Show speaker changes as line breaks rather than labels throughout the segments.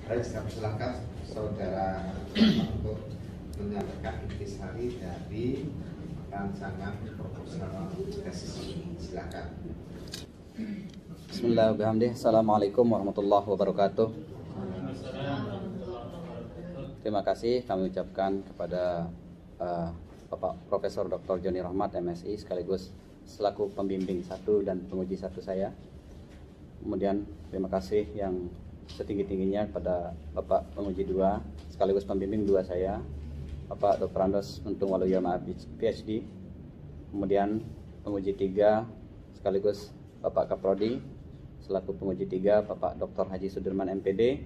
Baik, kami silakan saudara untuk menyampaikan intisari dari rancangan proposal tesis ini. Silakan.
Bismillahirrahmanirrahim. Assalamualaikum warahmatullahi wabarakatuh. Terima kasih kami ucapkan kepada Bapak Profesor Dr. Joni Rahmat MSI sekaligus selaku pembimbing 1 dan penguji 1 saya. Kemudian terima kasih yang setinggi-tingginya pada Bapak penguji 2 sekaligus pembimbing 2 saya, Bapak Dr. Andos Untung Waluyama PhD. Kemudian penguji 3 sekaligus Bapak Kaprodi selaku penguji 3, Bapak Dr. Haji Sudirman MPD,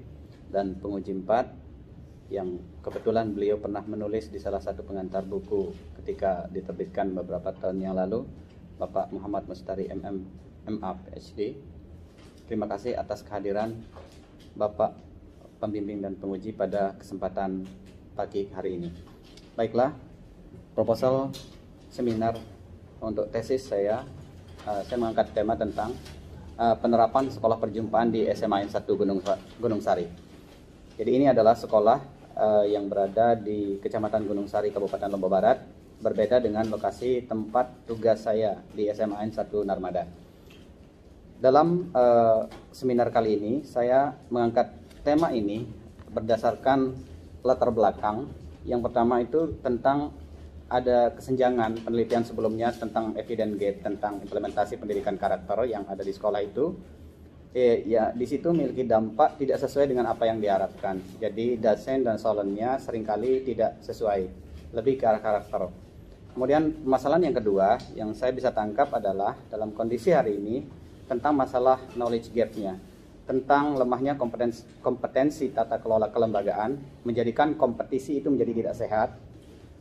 dan penguji 4 yang kebetulan beliau pernah menulis di salah satu pengantar buku ketika diterbitkan beberapa tahun yang lalu, Bapak Muhammad Mustari MA PhD. Terima kasih atas kehadiran Bapak pembimbing dan penguji pada kesempatan pagi hari ini. Baiklah, proposal seminar untuk tesis saya mengangkat tema tentang penerapan sekolah perjumpaan di SMA 1 Gunung Sari. Jadi ini adalah sekolah yang berada di Kecamatan Gunung Sari, Kabupaten Lombok Barat, berbeda dengan lokasi tempat tugas saya di SMA 1 Narmada. Dalam seminar kali ini saya mengangkat tema ini berdasarkan latar belakang. Yang pertama itu tentang ada kesenjangan penelitian sebelumnya tentang evidence gap tentang implementasi pendidikan karakter yang ada di sekolah itu. Ya di situ memiliki dampak tidak sesuai dengan apa yang diharapkan. Jadi dosen dan solennya seringkali tidak sesuai, lebih ke arah karakter. Kemudian permasalahan yang kedua yang saya bisa tangkap adalah dalam kondisi hari ini tentang masalah knowledge gap-nya, tentang lemahnya kompetensi tata kelola kelembagaan, menjadikan kompetisi itu menjadi tidak sehat.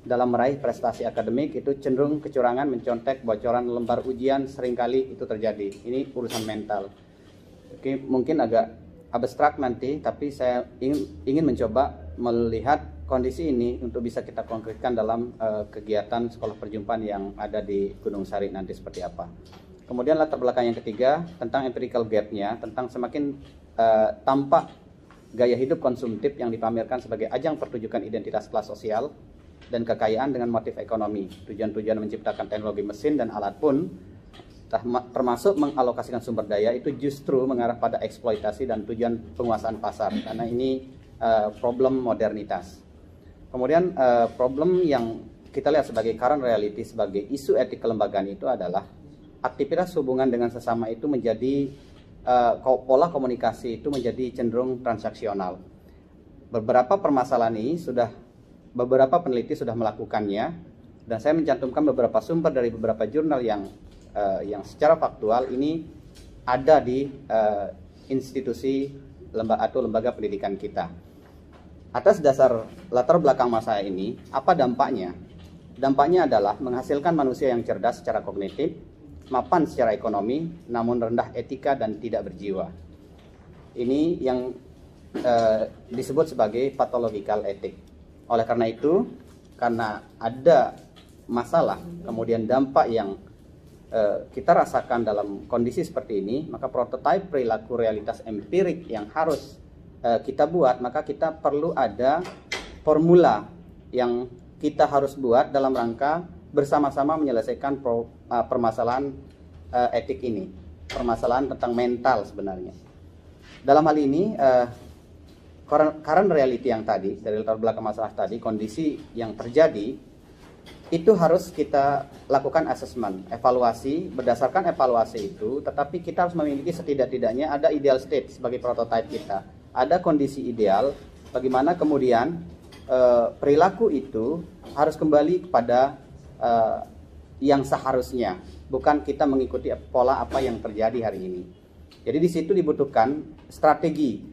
Dalam meraih prestasi akademik itu cenderung kecurangan, mencontek, bocoran lembar ujian seringkali itu terjadi. Ini urusan mental. Oke, mungkin agak abstrak nanti, tapi saya ingin mencoba melihat kondisi ini untuk bisa kita konkretkan dalam kegiatan sekolah perjumpaan yang ada di Gunung Sari nanti seperti apa. Kemudian latar belakang yang ketiga tentang empirical gap-nya, tentang semakin tampak gaya hidup konsumtif yang dipamerkan sebagai ajang pertunjukan identitas kelas sosial dan kekayaan dengan motif ekonomi. Tujuan-tujuan menciptakan teknologi mesin dan alat pun, termasuk mengalokasikan sumber daya, itu justru mengarah pada eksploitasi dan tujuan penguasaan pasar, karena ini problem modernitas. Kemudian problem yang kita lihat sebagai current reality, sebagai isu etik kelembagaan itu adalah aktivitas hubungan dengan sesama itu menjadi pola komunikasi itu menjadi cenderung transaksional. Beberapa permasalahan ini beberapa peneliti sudah melakukannya, dan saya mencantumkan beberapa sumber dari beberapa jurnal yang secara faktual ini ada di institusi lembaga pendidikan kita. Atas dasar latar belakang masa ini, apa dampaknya? Dampaknya adalah menghasilkan manusia yang cerdas secara kognitif, mapan secara ekonomi, namun rendah etika dan tidak berjiwa. Ini yang disebut sebagai pathological ethic. Oleh karena itu, karena ada masalah, kemudian dampak yang kita rasakan dalam kondisi seperti ini, maka prototipe perilaku realitas empirik yang harus kita buat, maka kita perlu ada formula yang kita harus buat dalam rangka bersama-sama menyelesaikan permasalahan etik ini, permasalahan tentang mental sebenarnya. Dalam hal ini, current reality yang tadi, dari latar belakang masalah tadi, kondisi yang terjadi, itu harus kita lakukan assessment, evaluasi. Berdasarkan evaluasi itu, tetapi kita harus memiliki setidak-tidaknya ada ideal state sebagai prototipe kita. Ada kondisi ideal, bagaimana kemudian perilaku itu harus kembali kepada yang seharusnya, bukan kita mengikuti pola apa yang terjadi hari ini. Jadi di situ dibutuhkan strategi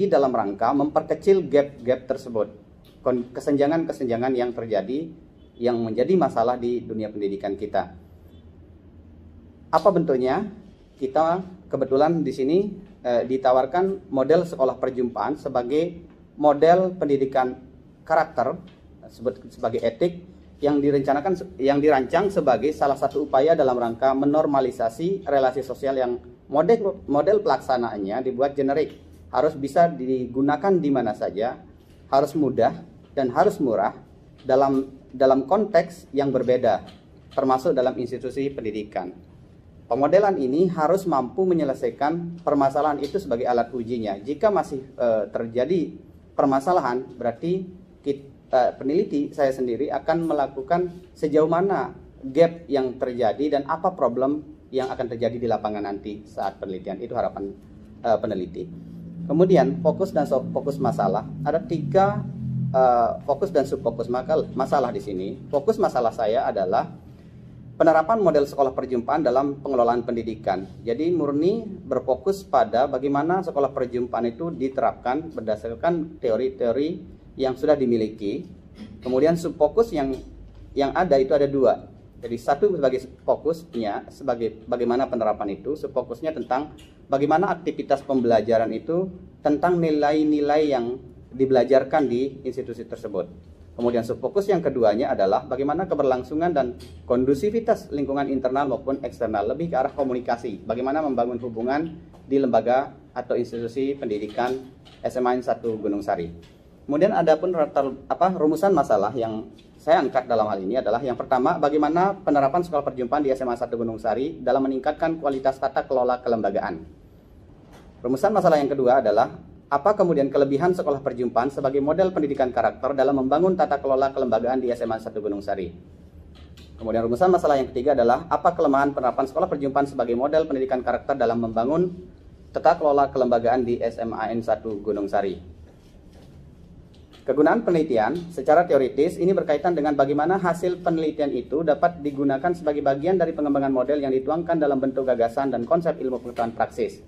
dalam rangka memperkecil gap-gap tersebut, kesenjangan-kesenjangan yang terjadi, yang menjadi masalah di dunia pendidikan kita. Apa bentuknya? Kita kebetulan di sini ditawarkan model sekolah perjumpaan sebagai model pendidikan karakter, sebagai etik, yang dirancang sebagai salah satu upaya dalam rangka menormalisasi relasi sosial yang model pelaksanaannya dibuat generik, harus bisa digunakan di mana saja, harus mudah dan harus murah dalam konteks yang berbeda, termasuk dalam institusi pendidikan. Pemodelan ini harus mampu menyelesaikan permasalahan itu sebagai alat ujinya. Jika masih terjadi permasalahan, berarti peneliti saya sendiri akan melakukan sejauh mana gap yang terjadi dan apa problem yang akan terjadi di lapangan nanti saat penelitian. Itu harapan peneliti. Kemudian fokus dan subfokus masalah. Ada 3 fokus dan subfokus masalah di sini. Fokus masalah saya adalah penerapan model sekolah perjumpaan dalam pengelolaan pendidikan. Jadi murni berfokus pada bagaimana sekolah perjumpaan itu diterapkan berdasarkan teori-teori yang sudah dimiliki. Kemudian subfokus yang ada itu ada 2. Jadi satu sebagai fokusnya sebagai bagaimana penerapan itu, subfokusnya tentang bagaimana aktivitas pembelajaran itu tentang nilai-nilai yang dibelajarkan di institusi tersebut. Kemudian subfokus yang keduanya adalah bagaimana keberlangsungan dan kondusivitas lingkungan internal maupun eksternal, lebih ke arah komunikasi, bagaimana membangun hubungan di lembaga atau institusi pendidikan SMA 1 Gunung Sari. Kemudian ada pun rumusan masalah yang saya angkat dalam hal ini adalah yang pertama, bagaimana penerapan sekolah perjumpaan di SMA 1 Gunung Sari dalam meningkatkan kualitas tata kelola kelembagaan. Rumusan masalah yang kedua adalah apa kemudian kelebihan sekolah perjumpaan sebagai model pendidikan karakter dalam membangun tata kelola kelembagaan di SMA 1 Gunung Sari. Kemudian rumusan masalah yang ketiga adalah apa kelemahan penerapan sekolah perjumpaan sebagai model pendidikan karakter dalam membangun tata kelola kelembagaan di SMA 1 Gunung Sari. Kegunaan penelitian secara teoritis ini berkaitan dengan bagaimana hasil penelitian itu dapat digunakan sebagai bagian dari pengembangan model yang dituangkan dalam bentuk gagasan dan konsep ilmu pengetahuan praksis.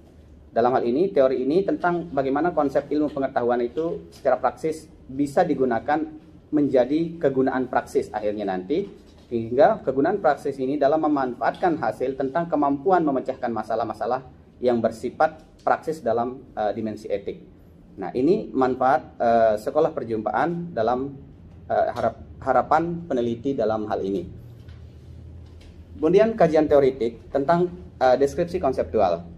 Dalam hal ini, teori ini tentang bagaimana konsep ilmu pengetahuan itu secara praksis bisa digunakan menjadi kegunaan praksis akhirnya nanti, hingga kegunaan praksis ini dalam memanfaatkan hasil tentang kemampuan memecahkan masalah-masalah yang bersifat praksis dalam dimensi etik. Nah, ini manfaat sekolah perjumpaan dalam harapan peneliti dalam hal ini. Kemudian kajian teoritik tentang deskripsi konseptual.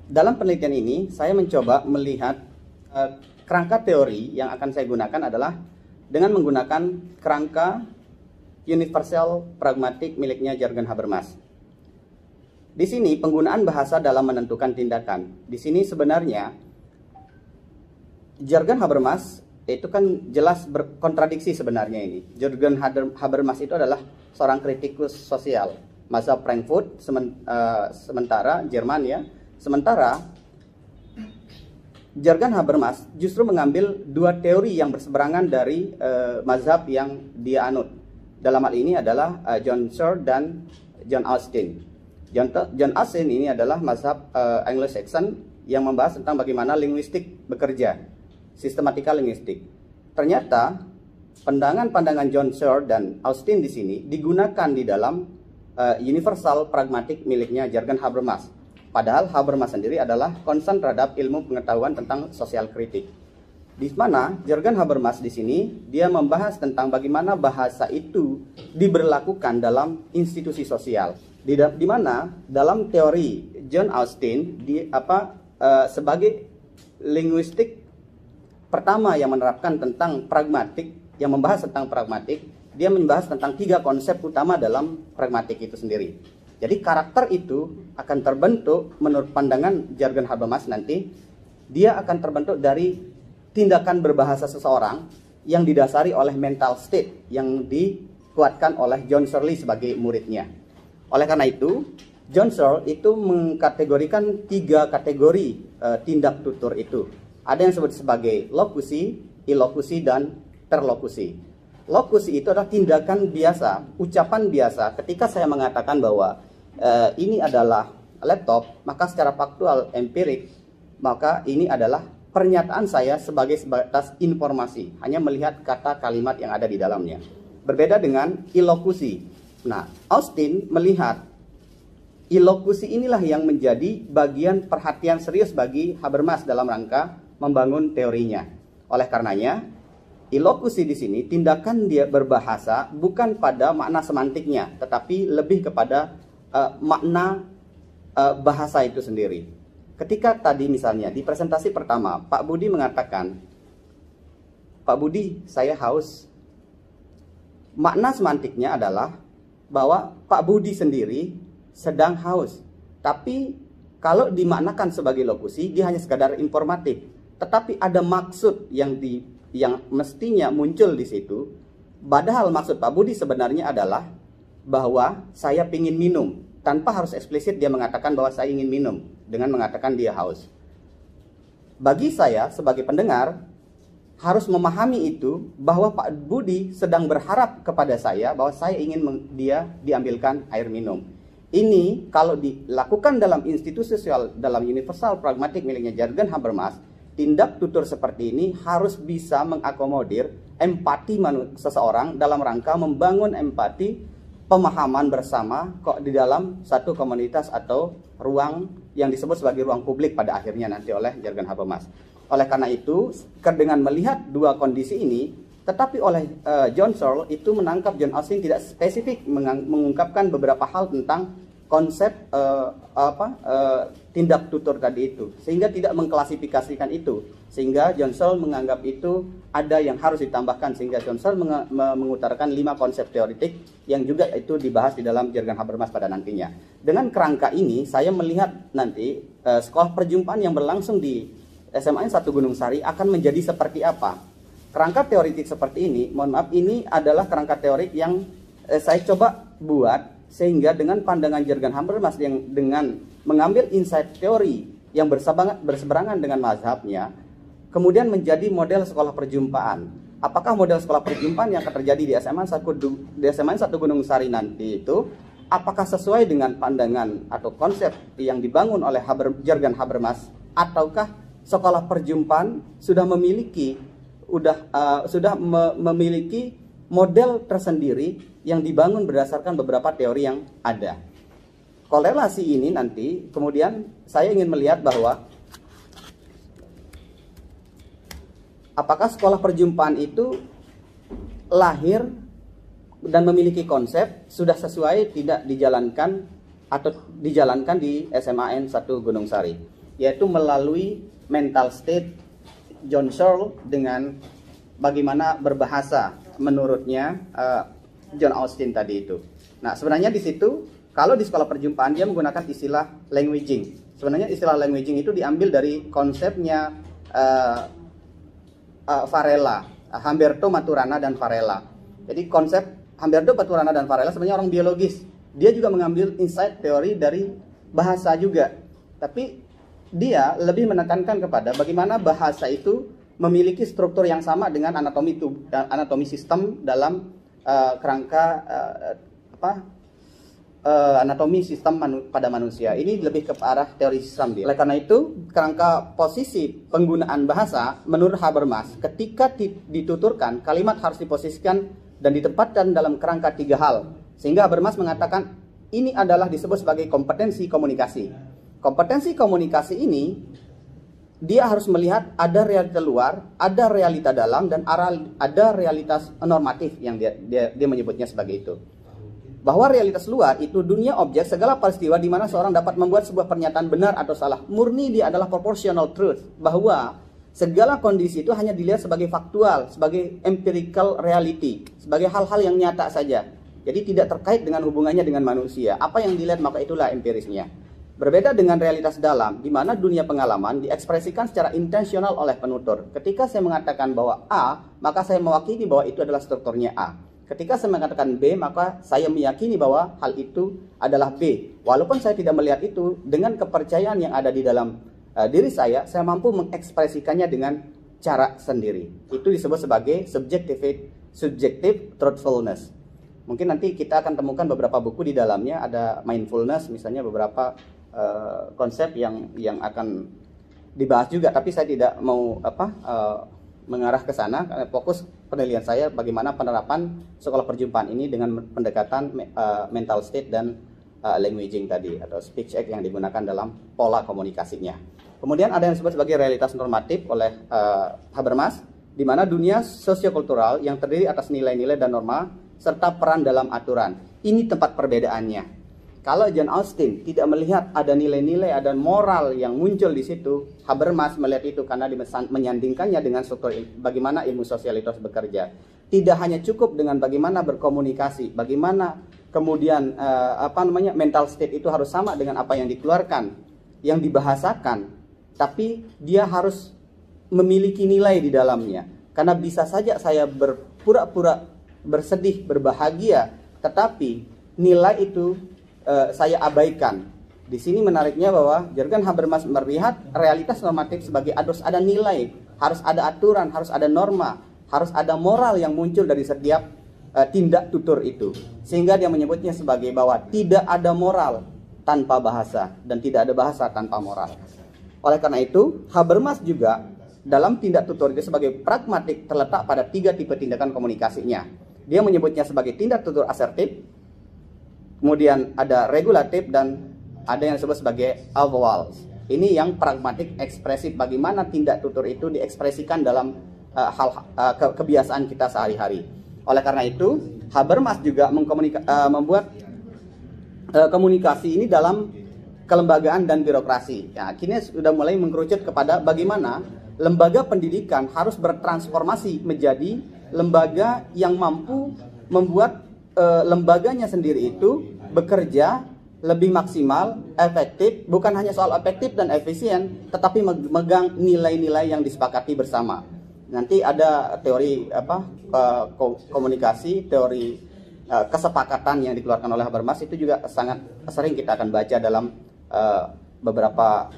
Dalam penelitian ini saya mencoba melihat kerangka teori yang akan saya gunakan adalah dengan menggunakan kerangka universal pragmatik miliknya Jürgen Habermas. Di sini penggunaan bahasa dalam menentukan tindakan. Di sini sebenarnya Jürgen Habermas itu kan jelas berkontradiksi sebenarnya ini. Jürgen Habermas itu adalah seorang kritikus sosial mazhab Frankfurt, sementara Jerman ya. Sementara Jürgen Habermas justru mengambil 2 teori yang berseberangan dari mazhab yang dia anut. Dalam hal ini adalah John Searle dan John Austin. John Austin ini adalah mazhab Anglo-Saxon yang membahas tentang bagaimana linguistik bekerja, sistematika linguistik. Ternyata pandangan-pandangan John Searle dan Austin di sini digunakan di dalam universal pragmatik miliknya Jürgen Habermas. Padahal Habermas sendiri adalah concern terhadap ilmu pengetahuan tentang sosial kritik. Di mana Jürgen Habermas di sini dia membahas tentang bagaimana bahasa itu diberlakukan dalam institusi sosial. Di mana dalam teori John Austin sebagai linguistik pertama yang menerapkan tentang pragmatik, yang membahas tentang pragmatik, dia membahas tentang 3 konsep utama dalam pragmatik itu sendiri. Jadi karakter itu akan terbentuk menurut pandangan Jürgen Habermas nanti, dia akan terbentuk dari tindakan berbahasa seseorang yang didasari oleh mental state yang dikuatkan oleh John Searle sebagai muridnya. Oleh karena itu, John Searle itu mengkategorikan 3 kategori tindak tutur itu. Ada yang disebut sebagai lokusi, ilokusi, dan perlokusi. Lokusi itu adalah tindakan biasa, ucapan biasa. Ketika saya mengatakan bahwa ini adalah laptop, maka secara faktual empirik, maka ini adalah pernyataan saya sebagai sebatas informasi, hanya melihat kata kalimat yang ada di dalamnya. Berbeda dengan ilokusi. Nah, Austin melihat ilokusi inilah yang menjadi bagian perhatian serius bagi Habermas dalam rangka membangun teorinya. Oleh karenanya, ilokusi di sini tindakan dia berbahasa bukan pada makna semantiknya, tetapi lebih kepada makna bahasa itu sendiri. ketika tadi misalnya di presentasi pertama Pak Budi mengatakan, Pak Budi, saya haus. Makna semantiknya adalah bahwa Pak Budi sendiri sedang haus. Tapi kalau dimaknakan sebagai lokusi, dia hanya sekadar informatif. Tetapi ada maksud yang mestinya muncul di situ. Padahal maksud Pak Budi sebenarnya adalah bahwa saya ingin minum. Tanpa harus eksplisit dia mengatakan bahwa saya ingin minum dengan mengatakan dia haus. Bagi saya sebagai pendengar, harus memahami itu bahwa Pak Budi sedang berharap kepada saya bahwa saya ingin dia diambilkan air minum. Ini kalau dilakukan dalam institusi sosial, dalam universal pragmatik miliknya Jurgen Habermas, tindak tutur seperti ini harus bisa mengakomodir empati seseorang dalam rangka membangun empati pemahaman bersama kok di dalam satu komunitas atau ruang yang disebut sebagai ruang publik pada akhirnya nanti oleh Jurgen Habermas. Oleh karena itu, dengan melihat dua kondisi ini, tetapi oleh John Searle itu menangkap John Austin tidak spesifik mengungkapkan beberapa hal tentang konsep tindak tutur tadi itu, sehingga tidak mengklasifikasikan itu, sehingga John Searle menganggap itu ada yang harus ditambahkan, sehingga John Searle mengutarakan 5 konsep teoritik yang juga itu dibahas di dalam Jurgen Habermas pada nantinya. Dengan kerangka ini, saya melihat nanti sekolah perjumpaan yang berlangsung di SMAN 1 Gunung Sari akan menjadi seperti apa. Kerangka teoritik seperti ini, mohon maaf, ini adalah kerangka teorik yang saya coba buat sehingga dengan pandangan Jurgen Habermas yang dengan mengambil insight teori yang berseberangan dengan mazhabnya, kemudian menjadi model sekolah perjumpaan. Apakah model sekolah perjumpaan yang akan terjadi di SMAN 1 Gunung Sari nanti itu, apakah sesuai dengan pandangan atau konsep yang dibangun oleh Jurgen Habermas, ataukah sekolah perjumpaan sudah memiliki model tersendiri yang dibangun berdasarkan beberapa teori yang ada. Korelasi ini nanti kemudian saya ingin melihat bahwa apakah sekolah perjumpaan itu lahir dan memiliki konsep sudah sesuai tidak dijalankan atau dijalankan di SMAN 1 Gunung Sari, yaitu melalui mental state John Searle dengan bagaimana berbahasa menurutnya John Austin tadi itu. Nah, sebenarnya di situ kalau di sekolah perjumpaan dia menggunakan istilah languaging. Sebenarnya istilah languaging itu diambil dari konsepnya Varela, Humberto Maturana dan Varela. Jadi konsep Humberto Maturana dan Varela sebenarnya orang biologis. Dia juga mengambil insight teori dari bahasa juga. Tapi dia lebih menekankan kepada bagaimana bahasa itu memiliki struktur yang sama dengan anatomi sistem dalam kerangka anatomi sistem pada manusia. Ini lebih ke arah teori sistem dia. Oleh karena itu, kerangka posisi penggunaan bahasa menurut Habermas, ketika dituturkan, kalimat harus diposisikan dan ditempatkan dalam kerangka 3 hal. Sehingga Habermas mengatakan ini adalah disebut sebagai kompetensi komunikasi. Kompetensi komunikasi ini dia harus melihat ada realita luar, ada realita dalam, dan ada realitas normatif yang dia menyebutnya sebagai itu. Bahwa realitas luar itu dunia objek, segala peristiwa di mana seorang dapat membuat sebuah pernyataan benar atau salah. Murni dia adalah proportional truth, bahwa segala kondisi itu hanya dilihat sebagai faktual, sebagai empirical reality, sebagai hal-hal yang nyata saja. Jadi tidak terkait dengan hubungannya dengan manusia. Apa yang dilihat maka itulah empirisnya. Berbeda dengan realitas dalam, di mana dunia pengalaman diekspresikan secara intensional oleh penutur. Ketika saya mengatakan bahwa A, maka saya mewakili bahwa itu adalah strukturnya A. Ketika saya mengatakan B, maka saya meyakini bahwa hal itu adalah B. Walaupun saya tidak melihat itu, dengan kepercayaan yang ada di dalam diri saya mampu mengekspresikannya dengan cara sendiri. Itu disebut sebagai subjective truthfulness. Mungkin nanti kita akan temukan beberapa buku di dalamnya, ada mindfulness misalnya, beberapa konsep yang akan dibahas juga, tapi saya tidak mau mengarah ke sana karena fokus penelitian saya bagaimana penerapan sekolah perjumpaan ini dengan pendekatan mental state dan languaging tadi atau speech act yang digunakan dalam pola komunikasinya. Kemudian ada yang disebut sebagai realitas normatif oleh Habermas, di mana dunia sosiokultural yang terdiri atas nilai-nilai dan norma serta peran dalam aturan. Ini tempat perbedaannya. Kalau John Austin tidak melihat ada nilai-nilai, ada moral yang muncul di situ, Habermas melihat itu karena menyandingkannya dengan struktur bagaimana ilmu sosial itu harus bekerja. Tidak hanya cukup dengan bagaimana berkomunikasi, bagaimana kemudian mental state itu harus sama dengan apa yang dikeluarkan, yang dibahasakan, tapi dia harus memiliki nilai di dalamnya. Karena bisa saja saya berpura-pura bersedih, berbahagia, tetapi nilai itu saya abaikan. Di sini menariknya bahwa Jürgen Habermas melihat realitas normatif sebagai harus ada nilai, harus ada aturan, harus ada norma, harus ada moral yang muncul dari setiap tindak tutur itu. Sehingga dia menyebutnya sebagai bahwa tidak ada moral tanpa bahasa dan tidak ada bahasa tanpa moral. Oleh karena itu, Habermas juga dalam tindak tutur itu sebagai pragmatik terletak pada 3 tipe tindakan komunikasinya. Dia menyebutnya sebagai tindak tutur asertif, kemudian ada regulatif, dan ada yang disebut sebagai avowals. Ini yang pragmatik ekspresif, bagaimana tindak tutur itu diekspresikan dalam kebiasaan kita sehari-hari. Oleh karena itu, Habermas juga membuat komunikasi ini dalam kelembagaan dan birokrasi. Ya, kini sudah mulai mengkerucut kepada bagaimana lembaga pendidikan harus bertransformasi menjadi lembaga yang mampu membuat lembaganya sendiri itu bekerja lebih maksimal, efektif, bukan hanya soal efektif dan efisien, tetapi memegang nilai-nilai yang disepakati bersama. Nanti ada teori komunikasi, teori kesepakatan yang dikeluarkan oleh Habermas, itu juga sangat sering kita akan baca dalam beberapa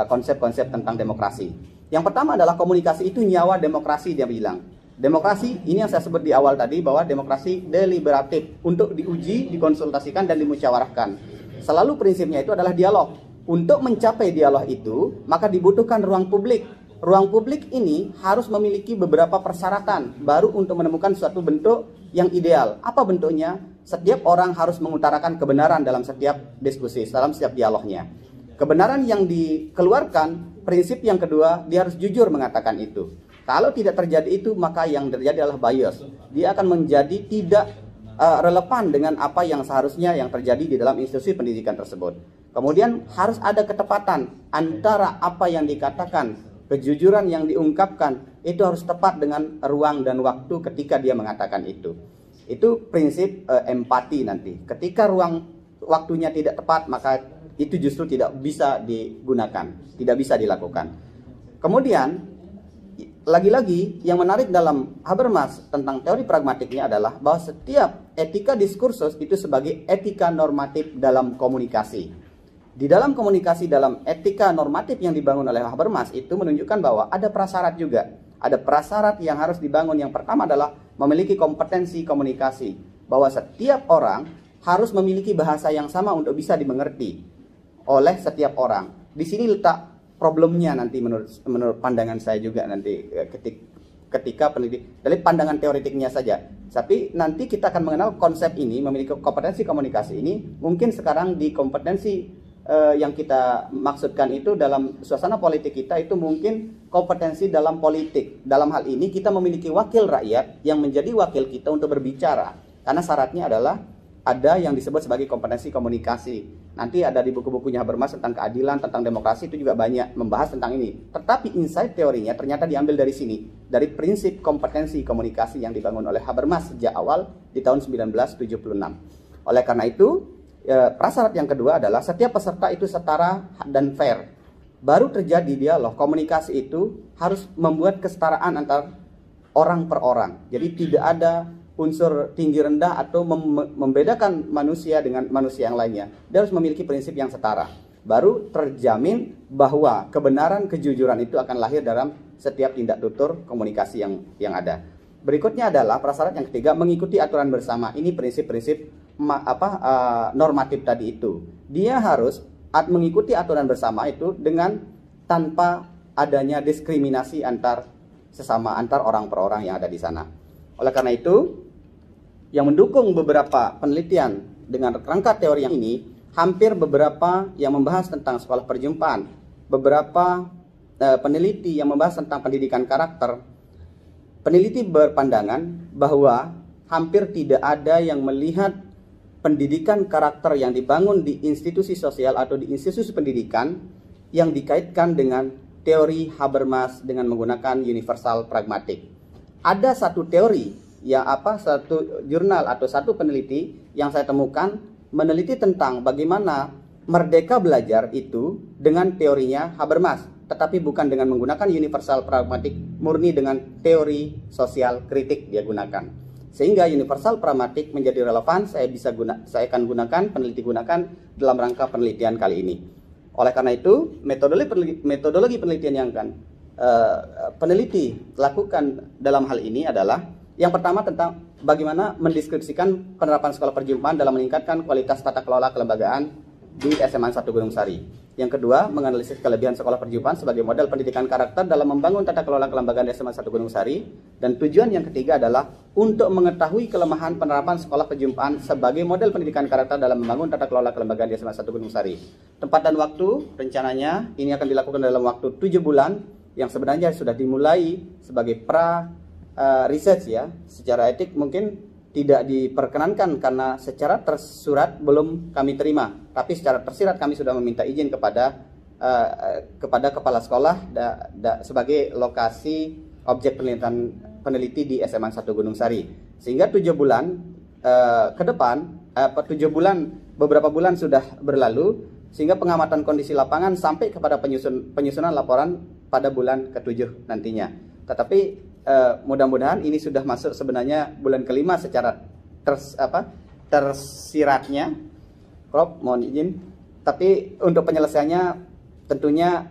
konsep-konsep tentang demokrasi. Yang pertama adalah komunikasi itu nyawa demokrasi, dia bilang. Demokrasi, ini yang saya sebut di awal tadi, bahwa demokrasi deliberatif, untuk diuji, dikonsultasikan, dan dimusyawarahkan. Selalu prinsipnya itu adalah dialog. Untuk mencapai dialog itu, maka dibutuhkan ruang publik. Ruang publik ini harus memiliki beberapa persyaratan baru untuk menemukan suatu bentuk yang ideal. Apa bentuknya? Setiap orang harus mengutarakan kebenaran dalam setiap diskusi, dalam setiap dialognya. Kebenaran yang dikeluarkan, prinsip yang kedua, dia harus jujur mengatakan itu. Kalau tidak terjadi itu, maka yang terjadi adalah bias. Dia akan menjadi tidak relevan dengan apa yang seharusnya yang terjadi di dalam institusi pendidikan tersebut. Kemudian harus ada ketepatan antara apa yang dikatakan, kejujuran yang diungkapkan, itu harus tepat dengan ruang dan waktu ketika dia mengatakan itu. Itu prinsip empati nanti. Ketika ruang waktunya tidak tepat, maka itu justru tidak bisa digunakan, tidak bisa dilakukan. Kemudian lagi-lagi yang menarik dalam Habermas tentang teori pragmatiknya adalah bahwa setiap etika diskursus itu sebagai etika normatif dalam komunikasi. Di dalam komunikasi, dalam etika normatif yang dibangun oleh Habermas itu menunjukkan bahwa ada prasyarat juga. Ada prasyarat yang harus dibangun. Yang pertama adalah memiliki kompetensi komunikasi. Bahwa setiap orang harus memiliki bahasa yang sama untuk bisa dimengerti oleh setiap orang. Di sini letak problemnya nanti menurut pandangan saya juga nanti ketika pendidik dari pandangan teoretiknya saja. Tapi nanti kita akan mengenal konsep ini, memiliki kompetensi komunikasi ini. Mungkin sekarang di kompetensi yang kita maksudkan itu dalam suasana politik kita itu mungkin kompetensi dalam politik. Dalam hal ini kita memiliki wakil rakyat yang menjadi wakil kita untuk berbicara. Karena syaratnya adalah ada yang disebut sebagai kompetensi komunikasi. Nanti ada di buku-bukunya Habermas tentang keadilan, tentang demokrasi, itu juga banyak membahas tentang ini. Tetapi insight teorinya ternyata diambil dari sini, dari prinsip kompetensi komunikasi yang dibangun oleh Habermas sejak awal di tahun 1976. Oleh karena itu, prasyarat yang kedua adalah setiap peserta itu setara dan fair. Baru terjadi dialog. Komunikasi itu harus membuat kesetaraan antar orang per orang. Jadi tidak ada unsur tinggi rendah atau membedakan manusia dengan manusia yang lainnya. Dia harus memiliki prinsip yang setara. Baru terjamin bahwa kebenaran, kejujuran itu akan lahir dalam setiap tindak tutur komunikasi yang ada. Berikutnya adalah prasyarat yang ketiga, mengikuti aturan bersama. Ini prinsip-prinsip normatif tadi itu. Dia harus mengikuti aturan bersama itu dengan tanpa adanya diskriminasi antar orang per orang yang ada di sana. Oleh karena itu, yang mendukung beberapa penelitian dengan rangka teori yang ini, hampir beberapa yang membahas tentang sekolah perjumpaan, beberapa peneliti yang membahas tentang pendidikan karakter, peneliti berpandangan bahwa hampir tidak ada yang melihat pendidikan karakter yang dibangun di institusi sosial atau di institusi pendidikan yang dikaitkan dengan teori Habermas dengan menggunakan universal pragmatik. Ada satu teori satu jurnal atau satu peneliti yang saya temukan meneliti tentang bagaimana merdeka belajar itu dengan teorinya Habermas, tetapi bukan dengan menggunakan universal pragmatik, murni dengan teori sosial kritik dia gunakan. Sehingga universal pragmatik menjadi relevan, saya akan gunakan, peneliti gunakan dalam rangka penelitian kali ini. Oleh karena itu, metodologi penelitian yang akan peneliti lakukan dalam hal ini adalah yang pertama tentang bagaimana mendeskripsikan penerapan sekolah perjumpaan dalam meningkatkan kualitas tata kelola kelembagaan di SMA 1 Gunung Sari. Yang kedua, menganalisis kelebihan sekolah perjumpaan sebagai model pendidikan karakter dalam membangun tata kelola kelembagaan di SMA 1 Gunung Sari. Dan tujuan yang ketiga adalah untuk mengetahui kelemahan penerapan sekolah perjumpaan sebagai model pendidikan karakter dalam membangun tata kelola kelembagaan di SMA 1 Gunung Sari. Tempat dan waktu, rencananya ini akan dilakukan dalam waktu 7 bulan, yang sebenarnya sudah dimulai sebagai research ya. Secara etik mungkin tidak diperkenankan karena secara tersurat belum kami terima, tapi secara tersirat kami sudah meminta izin kepada kepala sekolah sebagai lokasi objek peneliti di SMA 1 Gunung Sari. Sehingga 7 bulan ke depan, 7 bulan beberapa bulan sudah berlalu, sehingga pengamatan kondisi lapangan sampai kepada penyusunan laporan pada bulan ke-7 nantinya. Tetapi mudah-mudahan ini sudah masuk sebenarnya bulan kelima secara tersiratnya. Prof, mohon izin. Tapi untuk penyelesaiannya tentunya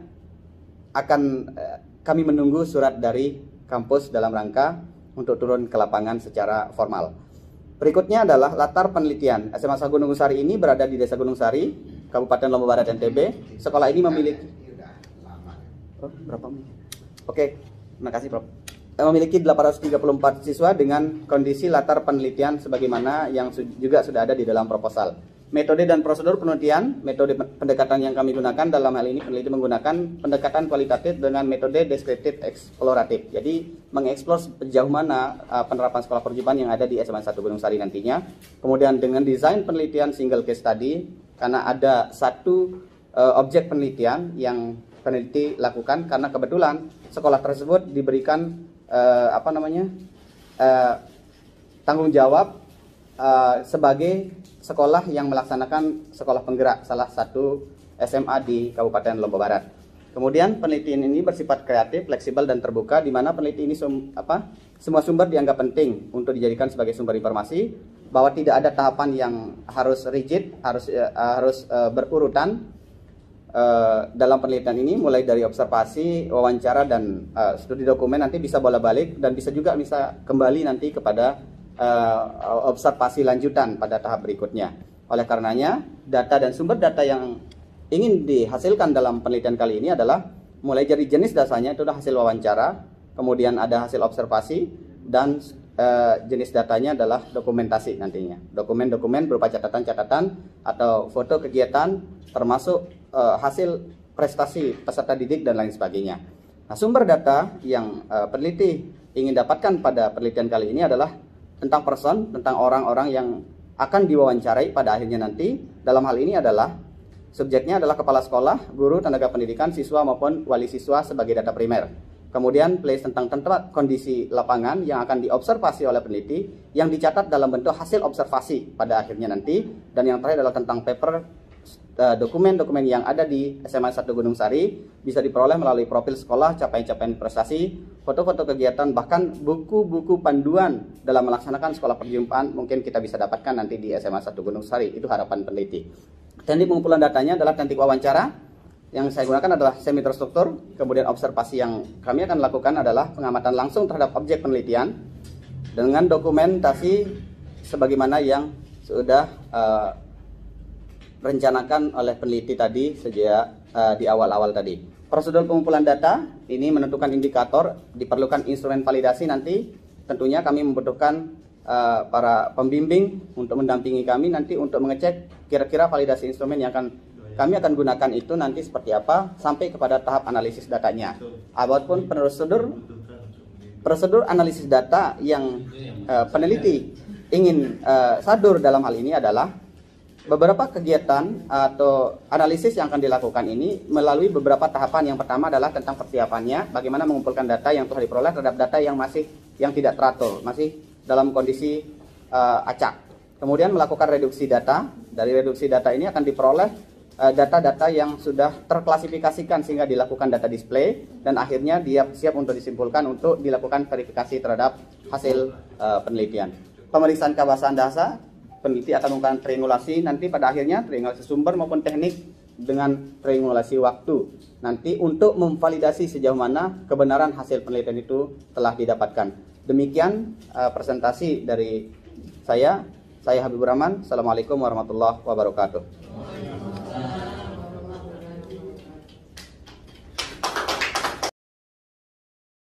akan kami menunggu surat dari kampus dalam rangka untuk turun ke lapangan secara formal. Berikutnya adalah latar penelitian. SMA 1 Gunung Sari ini berada di Desa Gunung Sari, Kabupaten Lombok Barat, NTB. Sekolah ini memiliki berapa menit? Oke, terima kasih Prof. Memiliki 834 siswa dengan kondisi latar penelitian sebagaimana yang juga sudah ada di dalam proposal. Metode dan prosedur penelitian, metode pendekatan yang kami gunakan dalam hal ini peneliti menggunakan pendekatan kualitatif dengan metode deskriptif eksploratif. Jadi mengeksplor sejauh mana penerapan sekolah perjumpaan yang ada di SMA 1 Gunung Sari nantinya. Kemudian dengan desain penelitian single case study, karena ada satu objek penelitian yang peneliti lakukan karena kebetulan sekolah tersebut diberikan tanggung jawab sebagai sekolah yang melaksanakan sekolah penggerak salah satu SMA di Kabupaten Lombok Barat. Kemudian penelitian ini bersifat kreatif, fleksibel dan terbuka, di mana peneliti ini semua sumber dianggap penting untuk dijadikan sebagai sumber informasi, bahwa tidak ada tahapan yang harus rigid, harus berurutan. Dalam penelitian ini mulai dari observasi, wawancara dan studi dokumen nanti bisa bolak-balik dan bisa kembali nanti kepada observasi lanjutan pada tahap berikutnya. Oleh karenanya, data dan sumber data yang ingin dihasilkan dalam penelitian kali ini adalah mulai dari jenis dasarnya itu adalah hasil wawancara, kemudian ada hasil observasi dan jenis datanya adalah dokumentasi nantinya. Dokumen-dokumen berupa catatan-catatan atau foto kegiatan termasuk hasil prestasi peserta didik dan lain sebagainya. Nah, sumber data yang peneliti ingin dapatkan pada penelitian kali ini adalah tentang tentang orang-orang yang akan diwawancarai pada akhirnya nanti. Dalam hal ini adalah subjeknya adalah kepala sekolah, guru, tenaga pendidikan, siswa maupun wali siswa sebagai data primer. Kemudian place tentang tempat kondisi lapangan yang akan diobservasi oleh peneliti yang dicatat dalam bentuk hasil observasi pada akhirnya nanti. Dan yang terakhir adalah tentang paper, dokumen-dokumen yang ada di SMA 1 Gunung Sari bisa diperoleh melalui profil sekolah, capaian-capaian prestasi, foto-foto kegiatan, bahkan buku-buku panduan dalam melaksanakan sekolah perjumpaan mungkin kita bisa dapatkan nanti di SMA 1 Gunung Sari. Itu harapan peneliti. Teknik pengumpulan datanya adalah teknik wawancara. Yang saya gunakan adalah semi terstruktur. Kemudian observasi yang kami akan lakukan adalah pengamatan langsung terhadap objek penelitian dengan dokumentasi sebagaimana yang sudah rencanakan oleh peneliti tadi sejak di awal-awal tadi. Prosedur pengumpulan data ini menentukan indikator, diperlukan instrumen validasi nanti. Tentunya kami membutuhkan para pembimbing untuk mendampingi kami nanti untuk mengecek kira-kira validasi instrumen yang kami akan gunakan itu nanti seperti apa sampai kepada tahap analisis datanya. Apapun prosedur analisis data yang peneliti ingin sadur dalam hal ini adalah beberapa kegiatan atau analisis yang akan dilakukan ini melalui beberapa tahapan. Yang pertama adalah tentang persiapannya, bagaimana mengumpulkan data yang telah diperoleh terhadap data yang tidak teratur, masih dalam kondisi acak. Kemudian melakukan reduksi data. Dari reduksi data ini akan diperoleh data-data yang sudah terklasifikasikan sehingga dilakukan data display, dan akhirnya dia siap untuk disimpulkan untuk dilakukan verifikasi terhadap hasil penelitian. Pemeriksaan kebahasaan bahasa, peneliti akan melakukan triangulasi nanti pada akhirnya, triangulasi sumber maupun teknik dengan triangulasi waktu nanti untuk memvalidasi sejauh mana kebenaran hasil penelitian itu telah didapatkan. Demikian presentasi dari saya Habibur Rahman. Assalamualaikum warahmatullahi wabarakatuh.